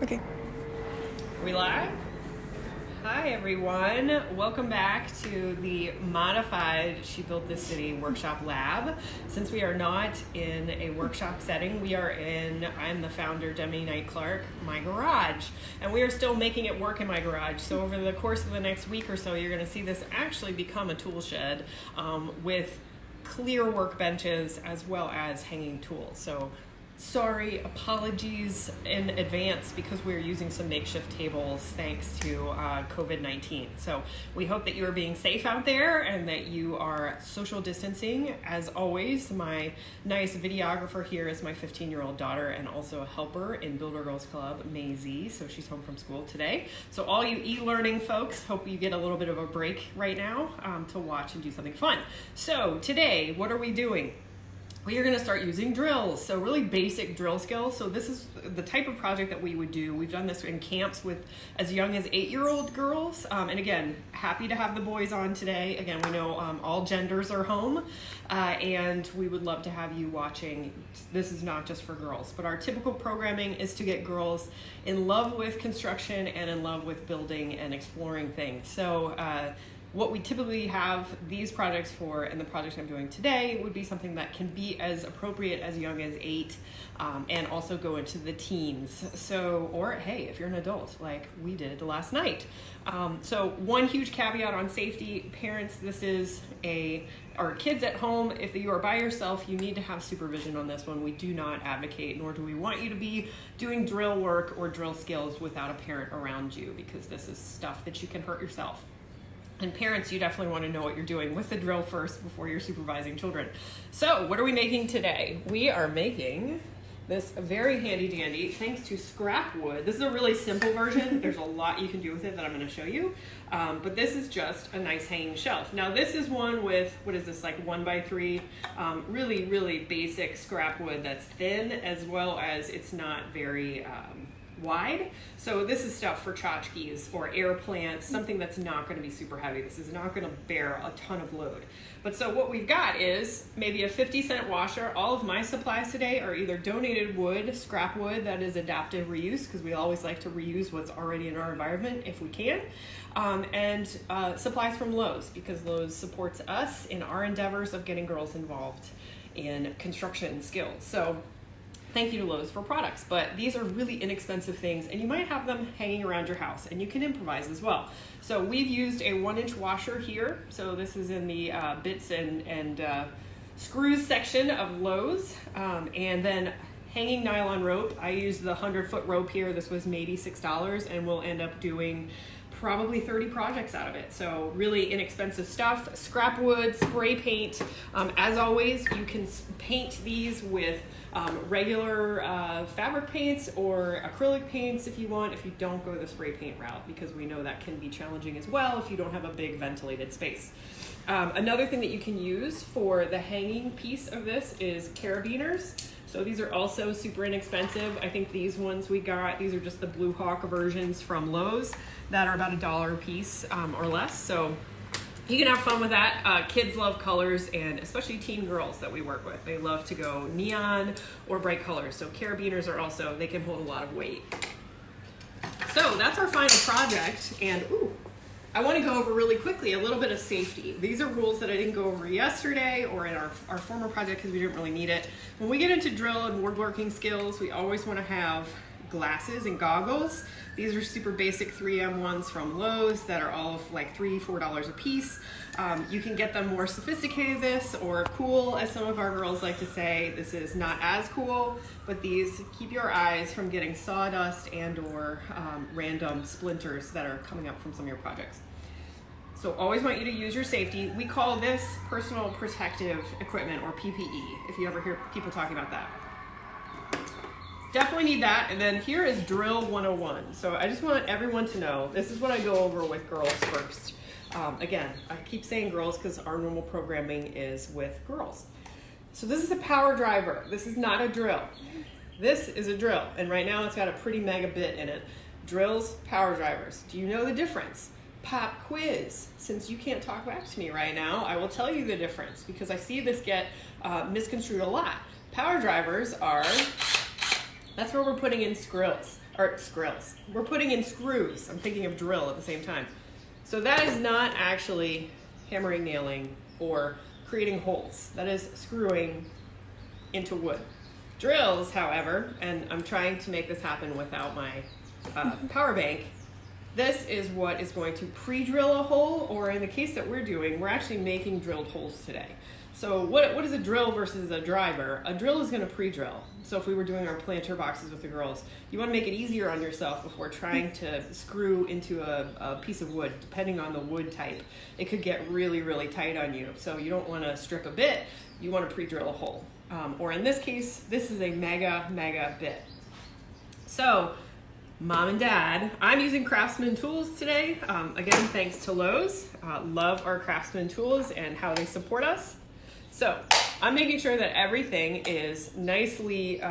Okay. Are we live? Hi everyone, welcome back to the modified She Built This City workshop lab. Since we are not in a workshop setting, I'm the founder, Demi Knight Clark, my garage. And we are still making it work in my garage. So over the course of the next week or so, you're gonna see this actually become a tool shed with clear workbenches as well as hanging tools. So sorry, apologies in advance because we're using some makeshift tables thanks to COVID-19. So we hope that you are being safe out there and that you are social distancing. As always, my nice videographer here is my 15-year-old daughter and also a helper in Builder Girls Club, Maisie. So she's home from school today. So all you e-learning folks, hope you get a little bit of a break right now to watch and do something fun. So today, what are we doing? We are going to start using drills, so really basic drill skills. So this is the type of project that we would do. We've done this in camps with as young as 8-year-old girls. And again, happy to have the boys on today. Again, we know all genders are home, and we would love to have you watching. This is not just for girls, but our typical programming is to get girls in love with construction and in love with building and exploring things. So what we typically have these projects for, and the project I'm doing today, would be something that can be as appropriate as young as 8 and also go into the teens. So, or hey, if you're an adult like we did last night. So one huge caveat on safety, parents, or kids at home, if you are by yourself, you need to have supervision on this one. We do not advocate, nor do we want you to be doing drill work or drill skills without a parent around you, because this is stuff that you can hurt yourself. And parents, you definitely want to know what you're doing with the drill first before you're supervising children. So what are we making today? We are making this very handy dandy, thanks to scrap wood. This is a really simple version. There's a lot you can do with it that I'm going to show you. But this is just a nice hanging shelf. Now this is one with, what is this, like 1x3, really, really basic scrap wood that's thin, as well as it's not very wide. So this is stuff for tchotchkes or air plants, something that's not going to be super heavy. This is not going to bear a ton of load. But so what we've got is maybe a 50-cent washer. All of my supplies today are either donated wood, scrap wood, that is adaptive reuse, because we always like to reuse what's already in our environment if we can, and supplies from Lowe's, because Lowe's supports us in our endeavors of getting girls involved in construction skills. So thank you to Lowe's for products, but these are really inexpensive things, and you might have them hanging around your house, and you can improvise as well. So we've used a 1-inch washer here. So this is in the bits and screws section of Lowe's, and then hanging nylon rope. I used the 100-foot rope here. This was maybe $6, and we'll end up doing probably 30 projects out of it. So really inexpensive stuff. Scrap wood, spray paint. As always, you can paint these with regular fabric paints or acrylic paints if you want, if you don't go the spray paint route, because we know that can be challenging as well if you don't have a big ventilated space. Another thing that you can use for the hanging piece of this is carabiners. So these are also super inexpensive. I think these ones we got, these are just the Blue Hawk versions from Lowe's that are about $1 a piece or less. So you can have fun with that. Kids love colors, and especially teen girls that we work with. They love to go neon or bright colors. So carabiners are also, they can hold a lot of weight. So that's our final project. And I want to go over really quickly a little bit of safety. These are rules that I didn't go over yesterday or in our former project because we didn't really need it. When we get into drill and woodworking skills, we always want to have glasses and goggles. These are super basic 3M ones from Lowe's that are all like $3-4 a piece. You can get them more sophisticated or cool, as some of our girls like to say. This is not as cool, but these keep your eyes from getting sawdust and or random splinters that are coming up from some of your projects. So always want you to use your safety. We call this personal protective equipment, or PPE, if you ever hear people talking about that. Definitely need that. And then here is drill 101. So I just want everyone to know, this is what I go over with girls first. Again, I keep saying girls because our normal programming is with girls. So this is a power driver. This is not a drill. This is a drill. And right now it's got a pretty mega bit in it. Drills, power drivers. Do you know the difference? Pop quiz. Since you can't talk back to me right now, I will tell you the difference, because I see this get misconstrued a lot. Power drivers are, that's where we're putting in or skrills. We're putting in screws. I'm thinking of drill at the same time. So that is not actually hammering, nailing, or creating holes. That is screwing into wood. Drills, however, and I'm trying to make this happen without my power bank, this is what is going to pre-drill a hole, or in the case that we're doing, we're actually making drilled holes today. So what is a drill versus a driver? A drill is going to pre-drill. So if we were doing our planter boxes with the girls, you want to make it easier on yourself before trying to screw into a piece of wood. Depending on the wood type, it could get really, really tight on you. So you don't want to strip a bit, you want to pre-drill a hole. Or in this case, this is a mega bit. So Mom and Dad, I'm using Craftsman tools today. Again, thanks to Lowe's. Love our Craftsman tools and how they support us. So I'm making sure that everything is nicely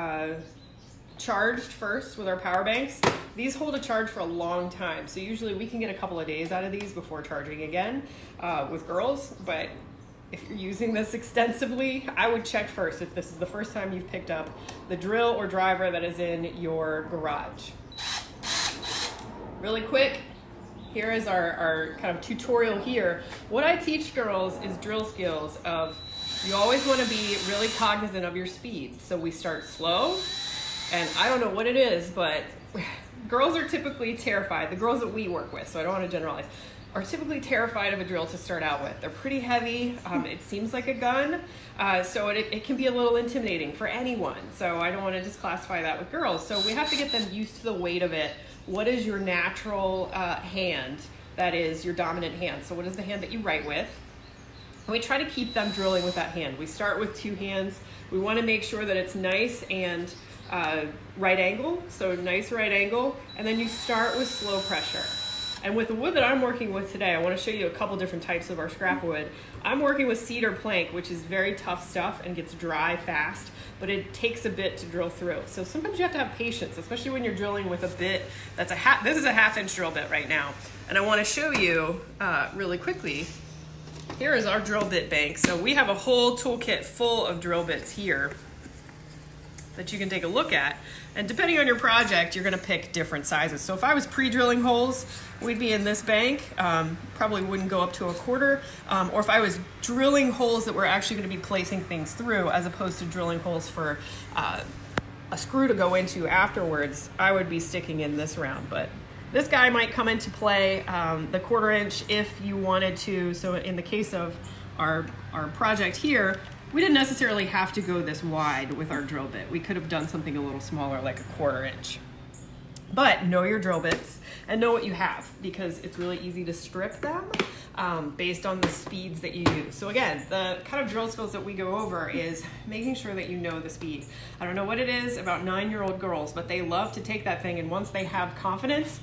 charged first with our power banks. These hold a charge for a long time. So usually we can get a couple of days out of these before charging again with girls. But if you're using this extensively, I would check first if this is the first time you've picked up the drill or driver that is in your garage. Really quick, here is our kind of tutorial here. What I teach girls is drill skills of, you always want to be really cognizant of your speed. So we start slow, and I don't know what it is, but girls are typically terrified. The girls that we work with, so I don't want to generalize, are typically terrified of a drill to start out with. They're pretty heavy. It seems like a gun, so it can be a little intimidating for anyone. So I don't want to disclassify that with girls. So we have to get them used to the weight of it. What is your natural hand that is your dominant hand? So what is the hand that you write with? And we try to keep them drilling with that hand. We start with two hands. We want to make sure that it's nice and right angle, so nice right angle, and then you start with slow pressure. And with the wood that I'm working with today, I want to show you a couple different types of our scrap wood. I'm working with cedar plank, which is very tough stuff and gets dry fast, but it takes a bit to drill through. So sometimes you have to have patience, especially when you're drilling with a bit that's this is a 1/2 inch drill bit right now. And I want to show you really quickly. Here is our drill bit bank. So we have a whole toolkit full of drill bits here that you can take a look at. And depending on your project, you're gonna pick different sizes. So if I was pre-drilling holes, we'd be in this bank, probably wouldn't go up to 1/4. Or if I was drilling holes that we're actually gonna be placing things through, as opposed to drilling holes for a screw to go into afterwards, I would be sticking in this round. But this guy might come into play, the 1/4 inch if you wanted to. So in the case of our project here, we didn't necessarily have to go this wide with our drill bit. We could have done something a little smaller, like a 1/4 inch. But know your drill bits and know what you have, because it's really easy to strip them based on the speeds that you use. So again, the kind of drill skills that we go over is making sure that you know the speed. I don't know what it is about 9-year-old girls, but they love to take that thing, and once they have confidence,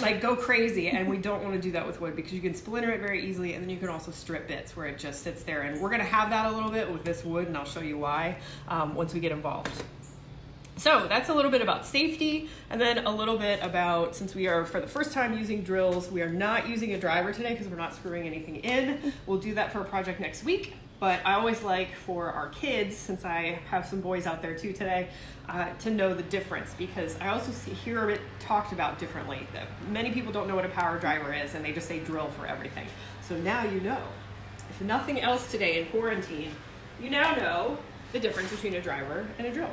like go crazy. And we don't want to do that with wood, because you can splinter it very easily, and then you can also strip bits where it just sits there. And we're going to have that a little bit with this wood, and I'll show you why once we get involved. So that's a little bit about safety, and then a little bit about, since we are for the first time using drills, we are not using a driver today because we're not screwing anything in. We'll do that for a project next week. But I always like for our kids, since I have some boys out there too today, to know the difference, because I also hear it talked about differently. That many people don't know what a power driver is, and they just say drill for everything. So now you know. If nothing else today in quarantine, you now know the difference between a driver and a drill.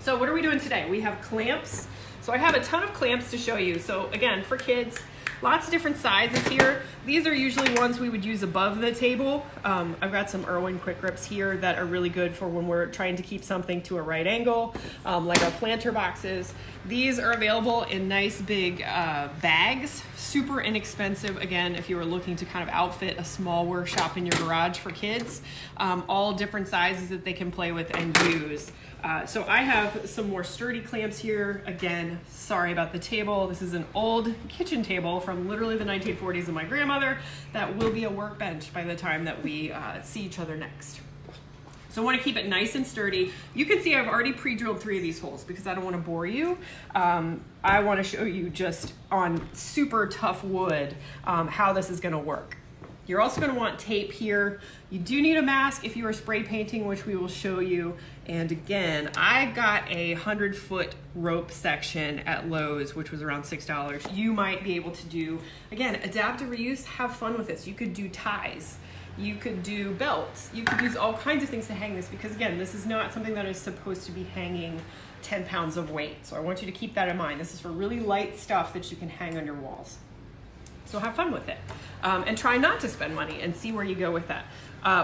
So what are we doing today? We have clamps. So I have a ton of clamps to show you. So again, for kids, lots of different sizes here. These are usually ones we would use above the table. I've got some Irwin quick grips here that are really good for when we're trying to keep something to a right angle, like our planter boxes. These are available in nice big bags, super inexpensive. Again, if you were looking to kind of outfit a small workshop in your garage for kids, all different sizes that they can play with and use. So I have some more sturdy clamps here. Again, sorry about the table. This is an old kitchen table from literally the 1940s of my grandmother that will be a workbench by the time that we see each other next. So I want to keep it nice and sturdy. You can see I've already pre-drilled 3 of these holes because I don't want to bore you. I want to show you just on super tough wood how this is going to work. You're also going to want tape here. You do need a mask if you are spray painting, which we will show you. And again, I got a 100-foot rope section at Lowe's, which was around $6. You might be able to do, again, adaptive reuse, have fun with this. You could do ties. You could do belts. You could use all kinds of things to hang this because, again, this is not something that is supposed to be hanging 10 pounds of weight. So I want you to keep that in mind. This is for really light stuff that you can hang on your walls. So have fun with it. And try not to spend money and see where you go with that.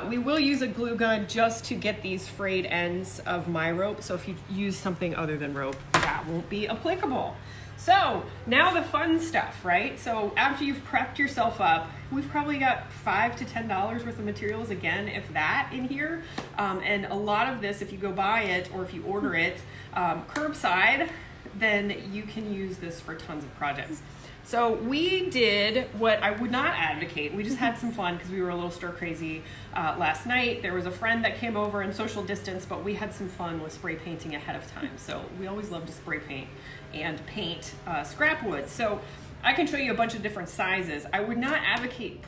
We will use a glue gun just to get these frayed ends of my rope. So if you use something other than rope, that won't be applicable. So now the fun stuff, right? So after you've prepped yourself up, we've probably got $5 to $10 worth of materials, again, if that, in here. And a lot of this, if you go buy it or if you order it curbside, then you can use this for tons of projects. So we did what I would not advocate. We just had some fun because we were a little stir crazy last night. There was a friend that came over in social distance, but we had some fun with spray painting ahead of time. So we always love to spray paint and paint scrap wood. So I can show you a bunch of different sizes. I would not advocate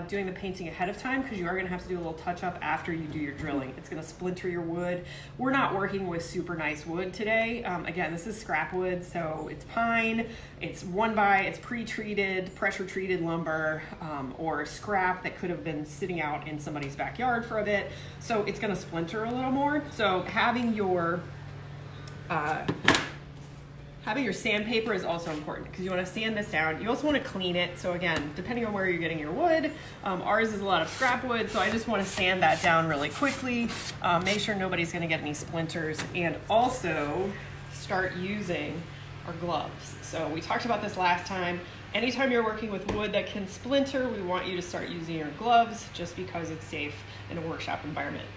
doing the painting ahead of time because you are going to have to do a little touch up after you do your drilling. It's going to splinter your wood. We're not working with super nice wood today. Again, this is scrap wood, so it's pine, it's it's pre-treated, pressure-treated lumber, or scrap that could have been sitting out in somebody's backyard for a bit. So it's going to splinter a little more. So having your sandpaper is also important because you want to sand this down. You also want to clean it. So again, depending on where you're getting your wood, ours is a lot of scrap wood, so I just want to sand that down really quickly, make sure nobody's going to get any splinters, and also start using our gloves. So we talked about this last time. Anytime you're working with wood that can splinter, we want you to start using your gloves just because it's safe in a workshop environment.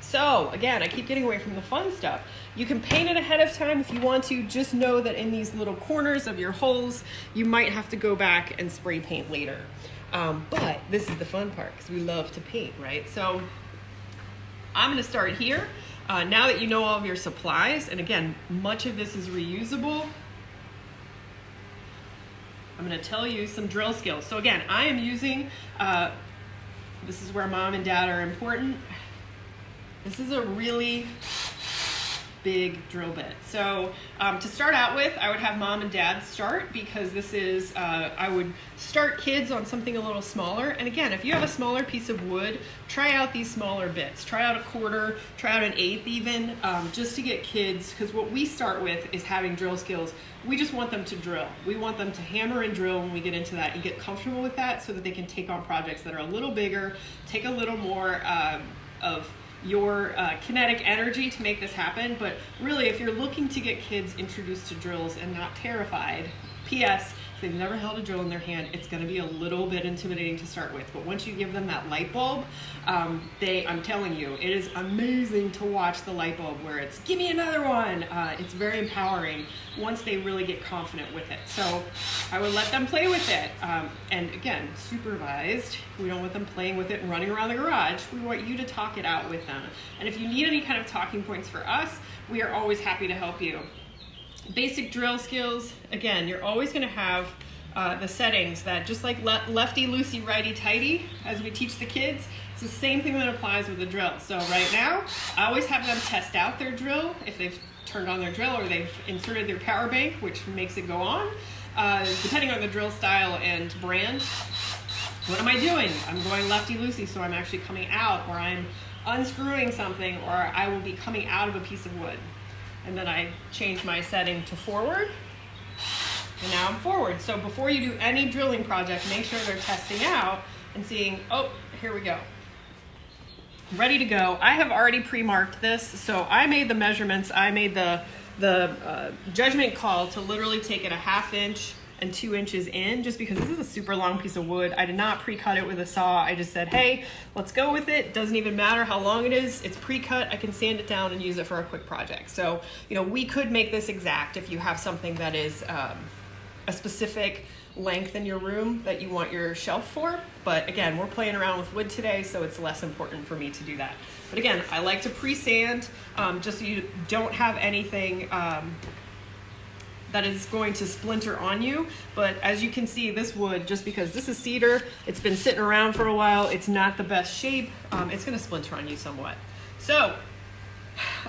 So again, I keep getting away from the fun stuff. You can paint it ahead of time if you want to. Just know that in these little corners of your holes, you might have to go back and spray paint later. But this is the fun part because we love to paint, right? So I'm going to start here. Now that you know all of your supplies, and again, much of this is reusable, I'm going to tell you some drill skills. So again, I am using, this is where mom and dad are important. This is a really big drill bit. So to start out with, I would have mom and dad start because this is, I would start kids on something a little smaller. And again, if you have a smaller piece of wood, try out these smaller bits. Try out a quarter, try out an eighth even, just to get kids, because what we start with is having drill skills. We just want them to drill. We want them to hammer and drill when we get into that and get comfortable with that so that they can take on projects that are a little bigger, take a little more of your kinetic energy to make this happen. But really, if you're looking to get kids introduced to drills and not terrified, P.S., if they've never held a drill in their hand, it's going to be a little bit intimidating to start with. But once you give them that light bulb, I'm telling you, it is amazing to watch the light bulb where it's, give me another one. It's very empowering once they really get confident with it. So I would let them play with it. And again, supervised. We don't want them playing with it and running around the garage. We want you to talk it out with them. And if you need any kind of talking points for us, we are always happy to help you. Basic drill skills, again, you're always going to have the settings that just like lefty, loosey, righty, tighty, as we teach the kids, it's the same thing that applies with the drill. So right now, I always have them test out their drill if they've turned on their drill or they've inserted their power bank, which makes it go on. Depending on the drill style and brand, what am I doing? I'm going lefty, loosey, so I'm actually coming out, or I'm unscrewing something, or I will be coming out of a piece of wood. And then I change my setting to forward, and now I'm forward. So before you do any drilling project, make sure they're testing out and seeing, oh, here we go. Ready to go. I have already pre-marked this, so I made the measurements. I made the judgment call to literally take it a 1/2 inch and 2 inches in, just because this is a super long piece of wood. I did not pre-cut it with a saw. I just said, hey, let's go with it. Doesn't even matter how long it is. It's pre-cut. I can sand it down and use it for a quick project. So, you know, we could make this exact if you have something that is a specific length in your room that you want your shelf for. But again, we're playing around with wood today, so it's less important for me to do that. But again, I like to pre-sand just so you don't have anything that is going to splinter on you. But as you can see, this wood, just because this is cedar, it's been sitting around for a while, it's not the best shape, it's gonna splinter on you somewhat. So,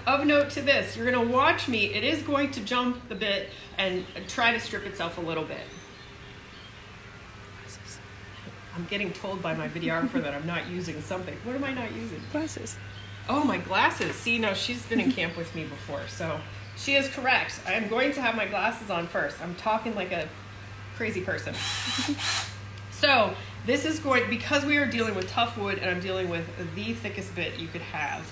of note to this, you're gonna watch me, it is going to jump the bit and try to strip itself a little bit. I'm getting told by my videographer that I'm not using something. What am I not using? Glasses. Oh, my glasses. See, no, she's been in camp with me before, so she is correct. I am going to have my glasses on first. I'm talking like a crazy person. So this is going, because we are dealing with tough wood and I'm dealing with the thickest bit you could have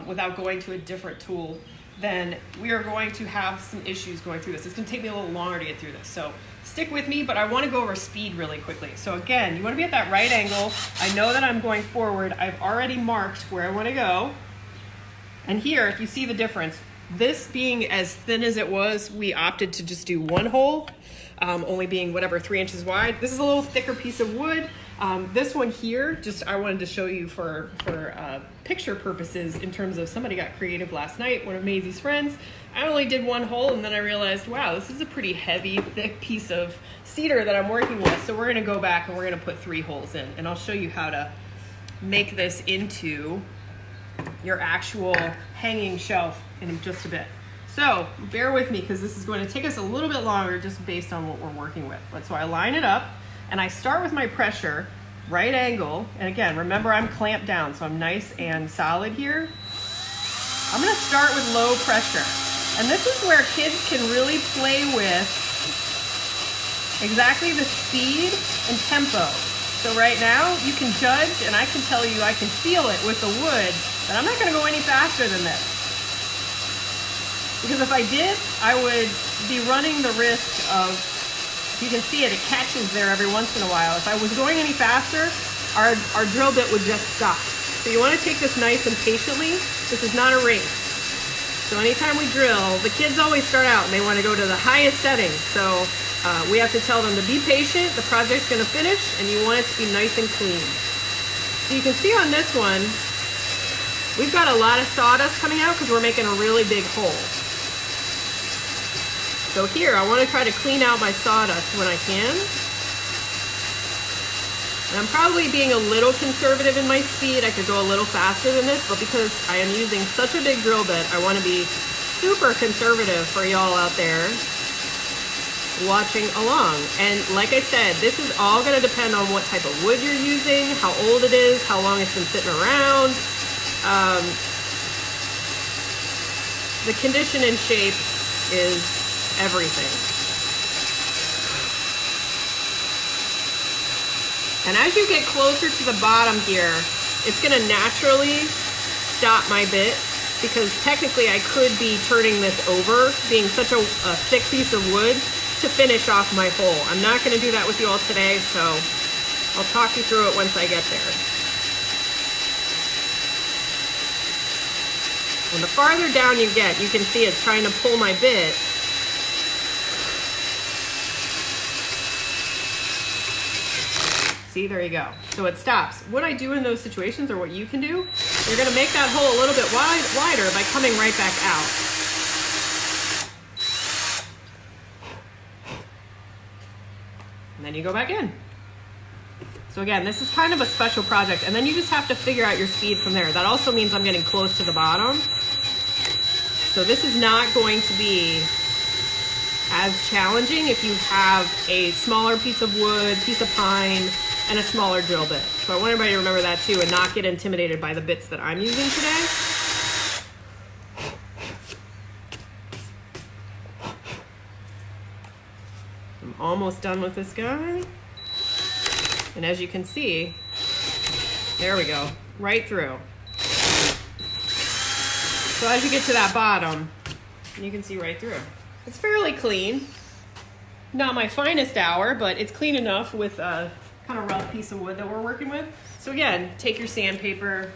without going to a different tool, then we are going to have some issues going through this. It's gonna take me a little longer to get through this. So stick with me, but I wanna go over speed really quickly. So again, you wanna be at that right angle. I know that I'm going forward. I've already marked where I wanna go. And here, if you see the difference, this being as thin as it was, we opted to just do one hole, only being whatever 3 inches wide. This is a little thicker piece of wood. This one here, just I wanted to show you for picture purposes in terms of somebody got creative last night, one of Maisie's friends. I only did one hole and then I realized, wow, this is a pretty heavy, thick piece of cedar that I'm working with. So we're gonna go back and we're gonna put 3 holes in, and I'll show you how to make this into your actual hanging shelf in just a bit. So bear with me because this is going to take us a little bit longer just based on what we're working with. But so I line it up and I start with my pressure, right angle. And again, remember I'm clamped down, so I'm nice and solid here. I'm gonna start with low pressure. And this is where kids can really play with exactly the speed and tempo. So right now you can judge, and I can tell you, I can feel it with the wood, that I'm not gonna go any faster than this. Because if I did, I would be running the risk of, you can see it, it catches there every once in a while. If I was going any faster, our drill bit would just stop. So you wanna take this nice and patiently. This is not a race. So anytime we drill, the kids always start out and they wanna go to the highest setting. So we have to tell them to be patient, the project's gonna finish, and you want it to be nice and clean. So you can see on this one, we've got a lot of sawdust coming out because we're making a really big hole. So here, I want to try to clean out my sawdust when I can. And I'm probably being a little conservative in my speed. I could go a little faster than this, but because I am using such a big drill bit, I want to be super conservative for y'all out there watching along. And like I said, this is all going to depend on what type of wood you're using, how old it is, how long it's been sitting around. The condition and shape is everything. And as you get closer to the bottom here, it's gonna naturally stop my bit because technically I could be turning this over, being such a thick piece of wood, to finish off my hole. I'm not gonna do that with you all today, so I'll talk you through it once I get there. And the farther down you get, you can see it's trying to pull my bit. See, there you go. So it stops. What I do in those situations, or what you can do, you're gonna make that hole a little bit wider by coming right back out. And then you go back in. So again, this is kind of a special project, and then you just have to figure out your speed from there. That also means I'm getting close to the bottom. So this is not going to be as challenging if you have a smaller piece of wood, piece of pine, and a smaller drill bit. So I want everybody to remember that too and not get intimidated by the bits that I'm using today. I'm almost done with this guy. And as you can see, there we go, right through. So as you get to that bottom, you can see right through. It's fairly clean. Not my finest hour, but it's clean enough with a kind of rough piece of wood that we're working with. So again, take your sandpaper.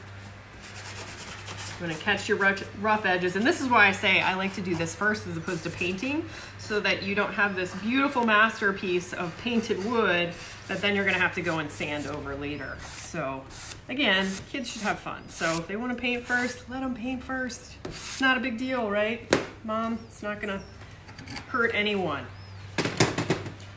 I'm gonna catch your rough edges. And this is why I say I like to do this first as opposed to painting, so that you don't have this beautiful masterpiece of painted wood that then you're gonna have to go and sand over later. So again, kids should have fun. So if they wanna paint first, let them paint first. It's not a big deal, right? Mom, it's not gonna hurt anyone.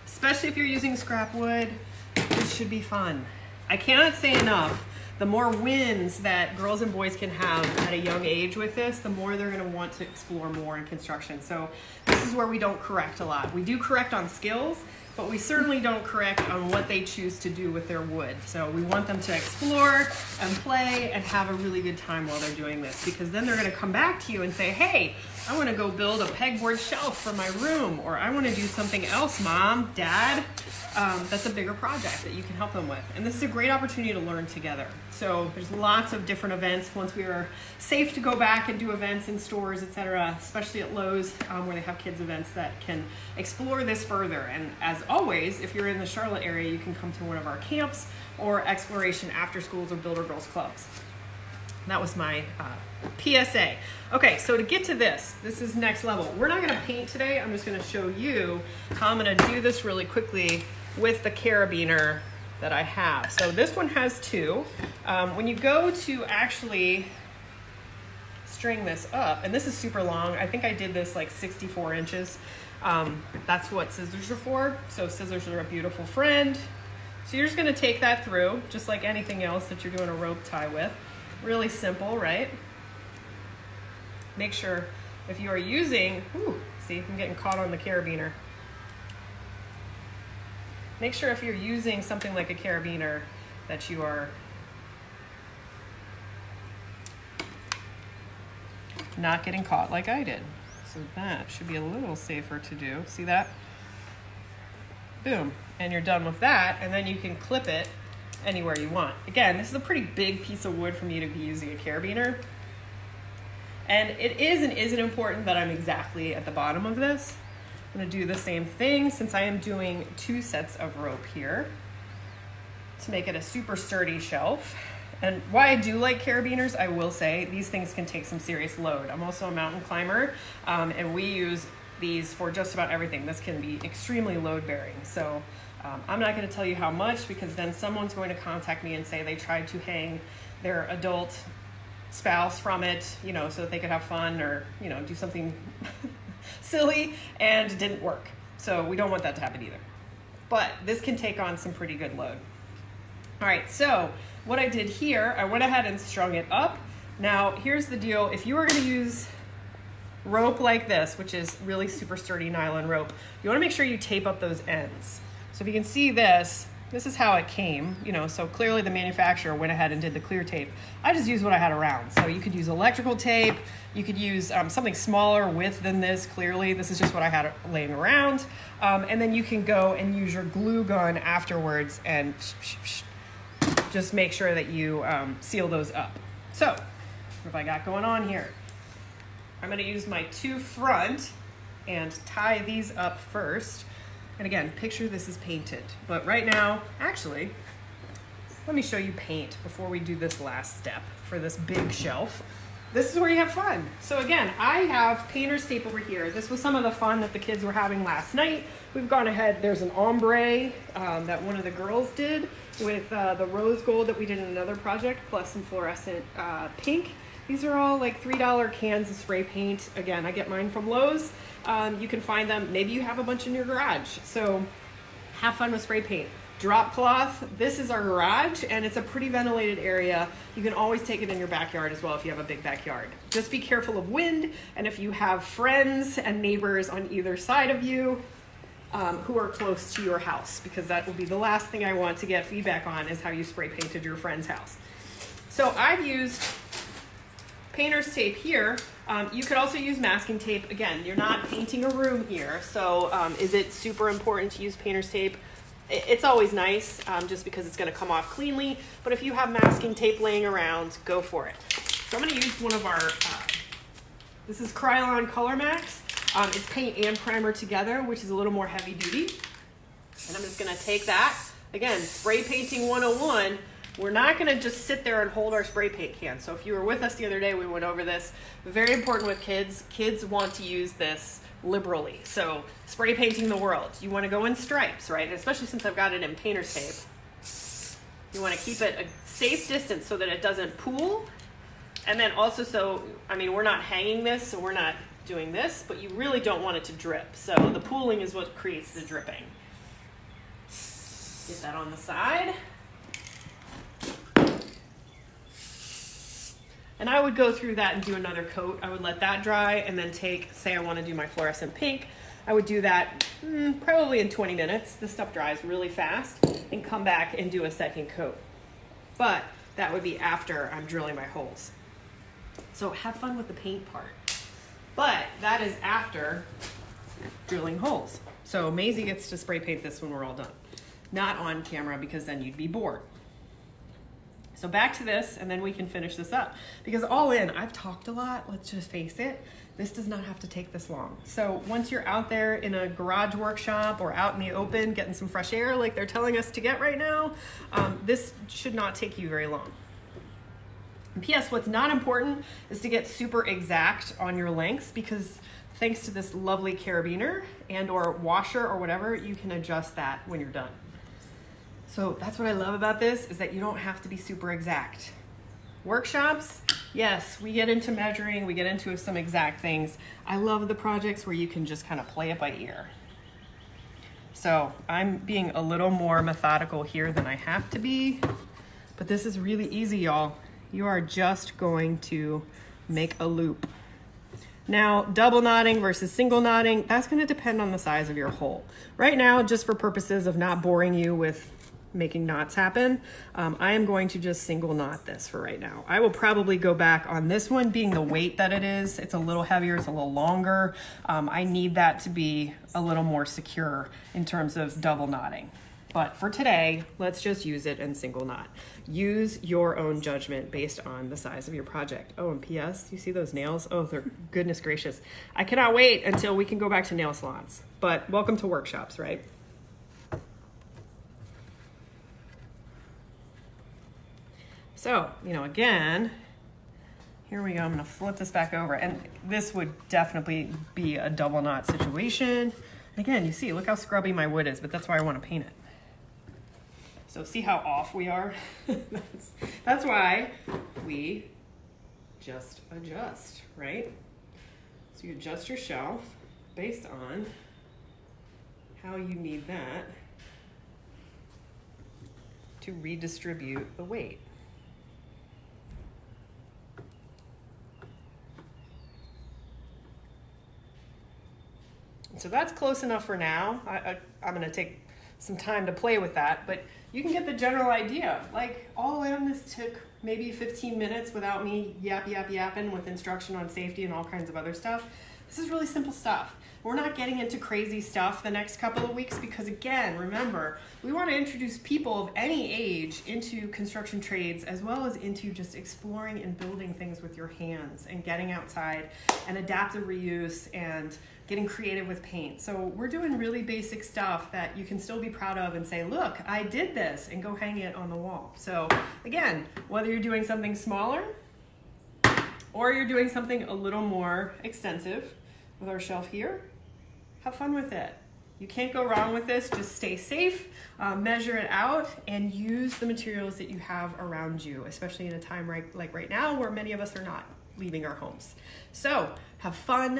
Especially if you're using scrap wood, this should be fun. I cannot say enough, the more wins that girls and boys can have at a young age with this, the more they're gonna want to explore more in construction. So this is where we don't correct a lot. We do correct on skills, but we certainly don't correct on what they choose to do with their wood. So we want them to explore and play and have a really good time while they're doing this, because then they're gonna come back to you and say, hey, I wanna go build a pegboard shelf for my room, or I wanna do something else, Mom, Dad. That's a bigger project that you can help them with. And this is a great opportunity to learn together. So there's lots of different events once we are safe to go back and do events in stores, etc., especially at Lowe's where they have kids events that can explore this further. And as always, if you're in the Charlotte area, you can come to one of our camps or exploration after schools or Builder Girls clubs. That was my PSA. Okay, so to get to this is next level. We're not gonna paint today. I'm just gonna show you how I'm gonna do this really quickly with the carabiner that I have. So this one has two. When you go to actually string this up, and this is super long. I think I did this like 64 inches. That's what scissors are for. So scissors are a beautiful friend. So you're just gonna take that through, just like anything else that you're doing a rope tie with. Really simple, right? Make sure if you are using, see, I'm getting caught on the carabiner. Make sure if you're using something like a carabiner that you are not getting caught like I did. So that should be a little safer to do. See that? Boom, and you're done with that, and then you can clip it anywhere you want. Again, this is a pretty big piece of wood for me to be using a carabiner. And it is and isn't important that I'm exactly at the bottom of this. I'm gonna do the same thing since I am doing 2 sets of rope here to make it a super sturdy shelf. And why I do like carabiners, I will say, these things can take some serious load. I'm also a mountain climber, and we use these for just about everything. This can be extremely load bearing. So I'm not going to tell you how much, because then someone's going to contact me and say they tried to hang their adult spouse from it, you know, so that they could have fun or, you know, do something silly, and it didn't work. So we don't want that to happen either. But this can take on some pretty good load. All right, so what I did here, I went ahead and strung it up. Now, here's the deal. If you were going to use rope like this, which is really super sturdy nylon rope, you want to make sure you tape up those ends. So if you can see this is how it came, you know, so clearly the manufacturer went ahead and did the clear tape. I just used what I had around. So you could use electrical tape, you could use something smaller width than this, clearly. This is just what I had laying around. And then you can go and use your glue gun afterwards and just make sure that you seal those up. So what have I got going on here? I'm gonna use my 2 front and tie these up first. And again, picture this is painted. But right now, actually, let me show you paint before we do this last step for this big shelf. This is where you have fun. So again, I have painter's tape over here. This was some of the fun that the kids were having last night. We've gone ahead, there's an ombre that one of the girls did with the rose gold that we did in another project, plus some fluorescent pink. These are all like $3 cans of spray paint. Again, I get mine from Lowe's. You can find them, maybe you have a bunch in your garage. So have fun with spray paint. Drop cloth, this is our garage, and it's a pretty ventilated area. You can always take it in your backyard as well if you have a big backyard. Just be careful of wind, and if you have friends and neighbors on either side of you who are close to your house, because that will be the last thing I want to get feedback on, is how you spray painted your friend's house. So I've used painter's tape here. You could also use masking tape. Again, you're not painting a room here, so is it super important to use painter's tape? It's always nice, just because it's going to come off cleanly, but if you have masking tape laying around, go for it. So I'm going to use one of our, this is Krylon Color Max. It's paint and primer together, which is a little more heavy duty. And I'm just going to take that. Again, spray painting 101. We're not going to just sit there and hold our spray paint can. So if you were with us the other day, we went over this. Very important with kids. Kids want to use this liberally. So spray painting the world. You want to go in stripes, right? And especially since I've got it in painter's tape. You want to keep it a safe distance so that it doesn't pool. And then also, so, I mean, we're not hanging this, so we're not doing this, but you really don't want it to drip. So the pooling is what creates the dripping. Get that on the side. And I would go through that and do another coat. I would let that dry and then take, say I want to do my fluorescent pink, I would do that probably in 20 minutes. This stuff dries really fast, and come back and do a second coat. But that would be after I'm drilling my holes. So have fun with the paint part. But that is after drilling holes. So Maisie gets to spray paint this when we're all done. Not on camera, because then you'd be bored. So back to this, and then we can finish this up. Because all in, I've talked a lot, let's just face it, this does not have to take this long. So once you're out there in a garage workshop or out in the open getting some fresh air like they're telling us to get right now, this should not take you very long. And P.S. what's not important is to get super exact on your lengths, because thanks to this lovely carabiner and or washer or whatever, you can adjust that when you're done. So that's what I love about this, is that you don't have to be super exact. Workshops, yes, we get into measuring, we get into some exact things. I love the projects where you can just kind of play it by ear. So I'm being a little more methodical here than I have to be, but this is really easy, y'all. You are just going to make a loop. Now, double knotting versus single knotting, that's going to depend on the size of your hole. Right now, just for purposes of not boring you with making knots happen, I am going to just single knot this for right now. I will probably go back on this one, being the weight that it is. It's a little heavier, it's a little longer. I need that to be a little more secure in terms of double knotting. But for today, let's just use it in single knot. Use your own judgment based on the size of your project. Oh, and P.S., you see those nails? Oh, they're goodness gracious. I cannot wait until we can go back to nail salons. But welcome to workshops, right? So, again, here we go. I'm gonna flip this back over, and this would definitely be a double knot situation. Again, you see, look how scrubby my wood is, but that's why I want to paint it. So see how off we are? That's why we just adjust, right? So you adjust your shelf based on how you need that to redistribute the weight. So that's close enough for now. I'm gonna take some time to play with that, but you can get the general idea. Like, all in, this took maybe 15 minutes without me yapping with instruction on safety and all kinds of other stuff. This is really simple stuff. We're not getting into crazy stuff the next couple of weeks, because again, remember, we want to introduce people of any age into construction trades, as well as into just exploring and building things with your hands and getting outside and adaptive reuse and getting creative with paint. So we're doing really basic stuff that you can still be proud of and say, look, I did this, and go hang it on the wall. So again, whether you're doing something smaller or you're doing something a little more extensive with our shelf here, have fun with it. You can't go wrong with this. Just stay safe, measure it out, and use the materials that you have around you, especially in a time like right now where many of us are not leaving our homes. So have fun.